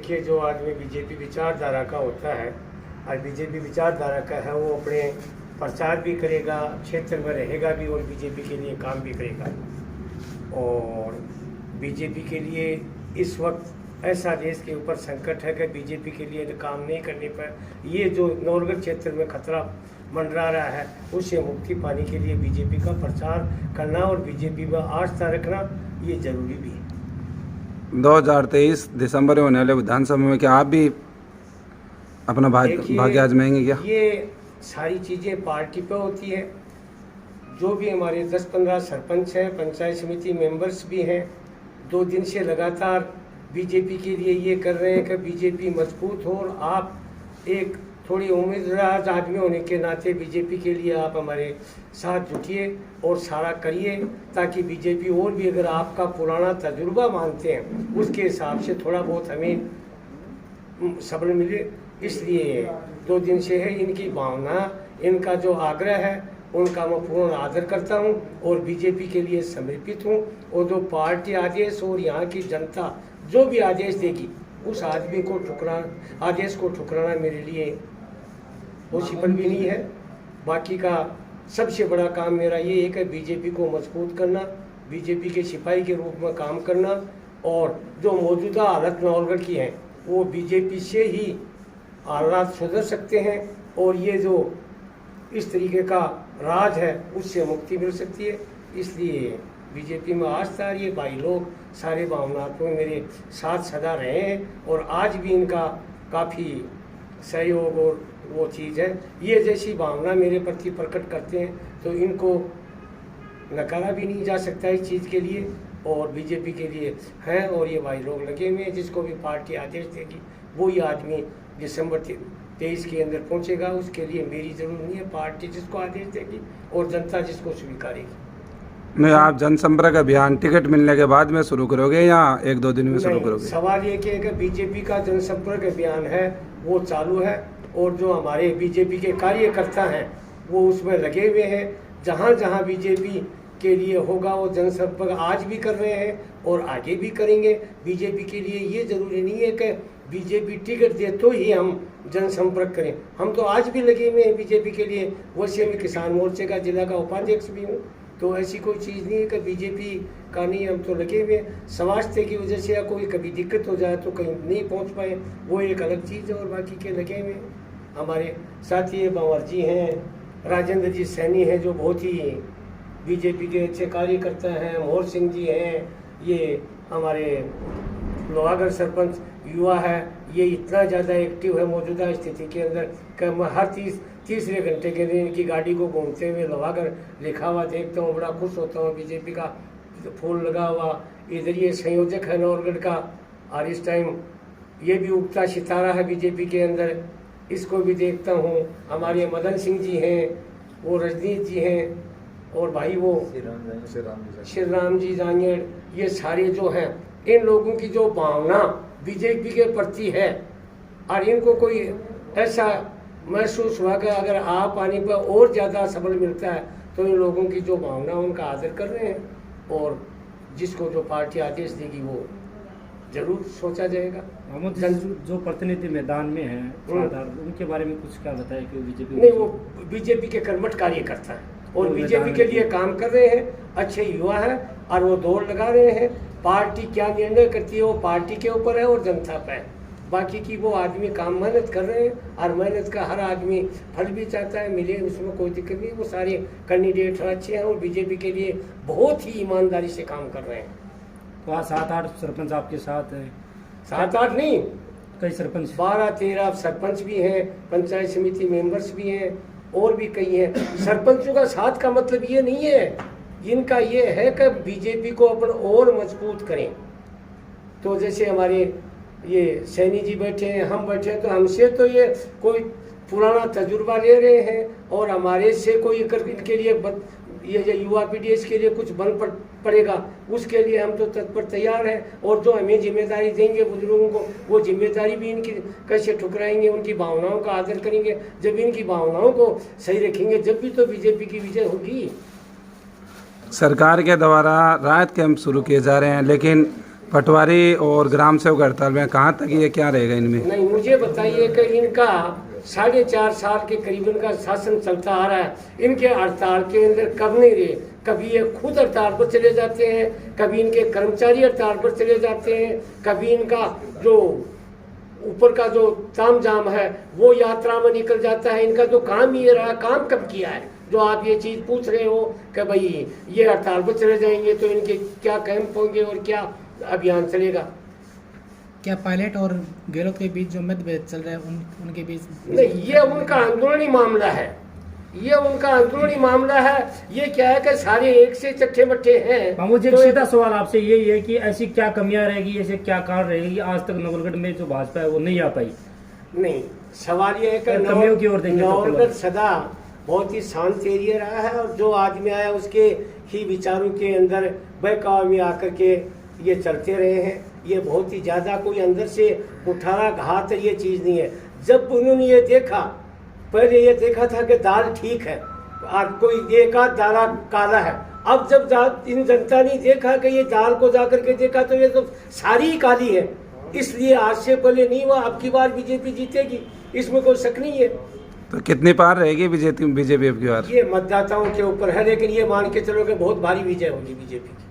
देखिए, जो आदमी बीजेपी विचारधारा का होता है, आज बीजेपी विचारधारा का है, वो अपने प्रचार भी करेगा, क्षेत्र में रहेगा भी और बीजेपी के लिए काम भी करेगा। और बीजेपी के लिए इस वक्त ऐसा देश के ऊपर संकट है कि बीजेपी के लिए काम नहीं करने पर ये जो नौरगढ़ क्षेत्र में खतरा मंडरा रहा है, उससे मुक्ति पाने के लिए बीजेपी का प्रचार करना और बीजेपी में आस्था रखना ये जरूरी भी है। 2023 दिसंबर में होने वाले विधानसभा में क्या आप भी अपना भाग्य आजमाएंगे क्या? ये सारी चीज़ें पार्टी पे होती है। जो भी हमारे 10-15 सरपंच हैं, पंचायत समिति मेंबर्स भी हैं, 2 दिन से लगातार बीजेपी के लिए ये कर रहे हैं कि बीजेपी मजबूत हो। और आप एक थोड़ी उम्मीदवार आदमी होने के नाते बीजेपी के लिए आप हमारे साथ जुटिए और सारा करिए, ताकि बीजेपी और भी अगर आपका पुराना तजुर्बा मानते हैं उसके हिसाब से थोड़ा बहुत हमें सबल मिले। इसलिए 2 दिन से है इनकी भावना, इनका जो आग्रह है उनका मैं पूर्ण आदर करता हूं और बीजेपी के लिए समर्पित हूं। और जो पार्टी आदेश और यहाँ की जनता जो भी आदेश देगी उस आदमी को आदेश को ठुकराना मेरे लिए पॉसिबल भी नहीं है। बाकी का सबसे बड़ा काम मेरा ये है कि बीजेपी को मजबूत करना, बीजेपी के सिपाही के रूप में काम करना। और जो मौजूदा हालत नौलगढ़ की है वो बीजेपी से ही हालात सुधर सकते हैं और ये जो इस तरीके का राज है उससे मुक्ति मिल सकती है। इसलिए बीजेपी में आस्था, ये भाई लोग सारे भावनात्मक मेरे साथ सदा रहे हैं और आज भी इनका काफ़ी सहयोग और वो चीज़ है। ये जैसी भावना मेरे प्रति प्रकट करते हैं तो इनको नकारा भी नहीं जा सकता इस चीज़ के लिए, और बीजेपी के लिए हैं। और ये भाई लोग लगे हुए हैं, जिसको भी पार्टी आदेश देगी वो ये आदमी दिसंबर 23 के अंदर पहुंचेगा। उसके लिए मेरी जरूरत नहीं है, पार्टी जिसको आदेश देगी और जनता जिसको स्वीकारेगी। नहीं, आप जनसंपर्क अभियान टिकट मिलने के बाद में शुरू करोगे या 1-2 दिन में शुरू करोगे? सवाल ये कि बीजेपी का जनसंपर्क अभियान है वो चालू है और जो हमारे बीजेपी के कार्यकर्ता हैं वो उसमें लगे हुए हैं। जहाँ जहाँ बीजेपी के लिए होगा वो जनसंपर्क आज भी कर रहे हैं और आगे भी करेंगे। बीजेपी के लिए ये जरूरी नहीं है कि बीजेपी टिकट दे तो ही हम जनसंपर्क करें, हम तो आज भी लगे हुए हैं बीजेपी के लिए। वैसे मैं किसान मोर्चे का जिला का उपाध्यक्ष भी हूँ, तो ऐसी कोई चीज़ नहीं है कि बीजेपी का नहीं, हम तो लगे हुए हैं। स्वास्थ्य की वजह से या कोई कभी दिक्कत हो जाए तो कहीं नहीं पहुंच पाए, वो एक अलग चीज़ है। और बाकी के लगे हुए हमारे साथी बावर जी हैं, राजेंद्र जी सैनी हैं जो बहुत ही बीजेपी के अच्छे कार्यकर्ता हैं, मोहर सिंह जी हैं, ये हमारे लोहागढ़ सरपंच युवा है, ये इतना ज़्यादा एक्टिव है मौजूदा स्थिति के अंदर कि मैं हर तीसरे घंटे के दिन इनकी गाड़ी को घूमते हुए लोहागढ़ लिखा हुआ देखता हूँ, बड़ा खुश होता हूँ। बीजेपी का फूल लगा हुआ, इधर ये संयोजक है नौरगढ़ का, और इस टाइम ये भी उगता सितारा है बीजेपी के अंदर, इसको भी देखता हूँ। हमारे मदन सिंह जी हैं, वो रजनीश जी हैं, और भाई वो श्री राम जी जांगेड़, ये सारे जो हैं, इन लोगों की जो भावना बीजेपी के प्रति है और इनको कोई ऐसा महसूस हुआ कि अगर आप आने पर और ज़्यादा सबल मिलता है तो इन लोगों की जो भावना उनका आदर कर रहे हैं और जिसको जो पार्टी आदेश देगी वो जरूर सोचा जाएगा। जो प्रतिनिधि मैदान में हैं उनके बारे में कुछ क्या बताया कि बीजेपी नहीं, वो बीजेपी के कर्मठ कार्यकर्ता हैं और बीजेपी के लिए काम कर रहे हैं, अच्छे युवा हैं और वो दौड़ लगा रहे हैं। पार्टी क्या निर्णय करती है वो पार्टी के ऊपर है और जनता पे है। बाकी की वो आदमी काम मेहनत कर रहे हैं और मेहनत का हर आदमी फल भी चाहता है मिले, उसमें कोई दिक्कत नहीं। वो सारे कैंडिडेट अच्छे हैं और बीजेपी के लिए बहुत ही ईमानदारी से काम कर रहे हैं। वहाँ 7-8 सरपंच आपके साथ हैं? 7-8 नहीं, कई सरपंच, 12-13 सरपंच भी हैं, पंचायत समिति मेंबर्स भी हैं और भी कई हैं। सरपंचों का साथ का मतलब ये नहीं है, इनका ये है कि बीजेपी को अपन और मजबूत करें। तो जैसे हमारे ये सैनी जी बैठे हैं, हम बैठे हैं, तो हमसे तो ये कोई पुराना तजुर्बा ले रहे हैं और हमारे से कोई इनके लिए ये युवा पीढ़ी इसके लिए कुछ बन पड़ेगा, उसके लिए हम तो तत्पर तैयार हैं। और जो हमें जिम्मेदारी देंगे बुजुर्गों को, वो जिम्मेदारी भी इनकी कैसे ठुकराएंगे, उनकी भावनाओं का आदर करेंगे। जब इनकी भावनाओं को सही रखेंगे जब भी तो बीजेपी की विजय होगी। सरकार के द्वारा राहत कैंप शुरू किए जा रहे हैं, लेकिन पटवारी और ग्राम सेवक हड़ताल में कहाँ तक ये क्या रहेगा इनमें? नहीं, मुझे बताइए कि इनका 4.5 साल के करीब इनका शासन चलता आ रहा है, इनके हड़ताल के अंदर कब नहीं रहे। कभी ये खुद हड़ताल पर चले जाते हैं, कभी इनके कर्मचारी हड़ताल पर चले जाते हैं, कभी इनका जो ऊपर का जो तामझाम है वो यात्रा में निकल जाता है। इनका जो काम ये रहा, काम कब किया है जो आप ये चीज़ पूछ रहे हो कि भाई ये हड़ताल पर चले जाएंगे तो इनके क्या कैंप होंगे और क्या अभियान चलेगा। क्या पायलट और गहलोत के बीच जो मतभेद चल रहा है उनके बीच? नहीं, ये उनका अंदरूनी मामला है, ये उनका अंदरूनी मामला है। ये क्या है कि सारे एक से चट्टे मट्टे हैं। मुझे तो सीधा सवाल आपसे यही है कि ऐसी क्या कमियां रहेगी, ऐसे क्या कारण रहेगी आज तक नवलगढ़ में जो भाजपा है वो नहीं आ पाई? नहीं, सवाल ये है कि कमियों की ओर देखें तो नवलगढ़ सदा बहुत ही शांत एरिया रहा है और जो आदमी आया उसके ही विचारों के अंदर बहकाव में आकर के ये चलते रहे हैं। ये बहुत ही ज़्यादा कोई अंदर से उठाना घात ये चीज़ नहीं है। जब उन्होंने ये देखा, पहले ये देखा था कि दाल ठीक है, आज कोई एक आध दाना काला है। अब जब इन जनता ने देखा कि ये दाल को जाकर के देखा तो ये तो सारी ही काली है, इसलिए आज से पहले नहीं हुआ। अब की बार बीजेपी जीतेगी, इसमें कोई शक नहीं है। तो कितनी पार रहेगी बीजेपी अब की बार? ये मतदाताओं के ऊपर है, लेकिन ये मान के चलो कि बहुत भारी विजय होगी बीजेपी की।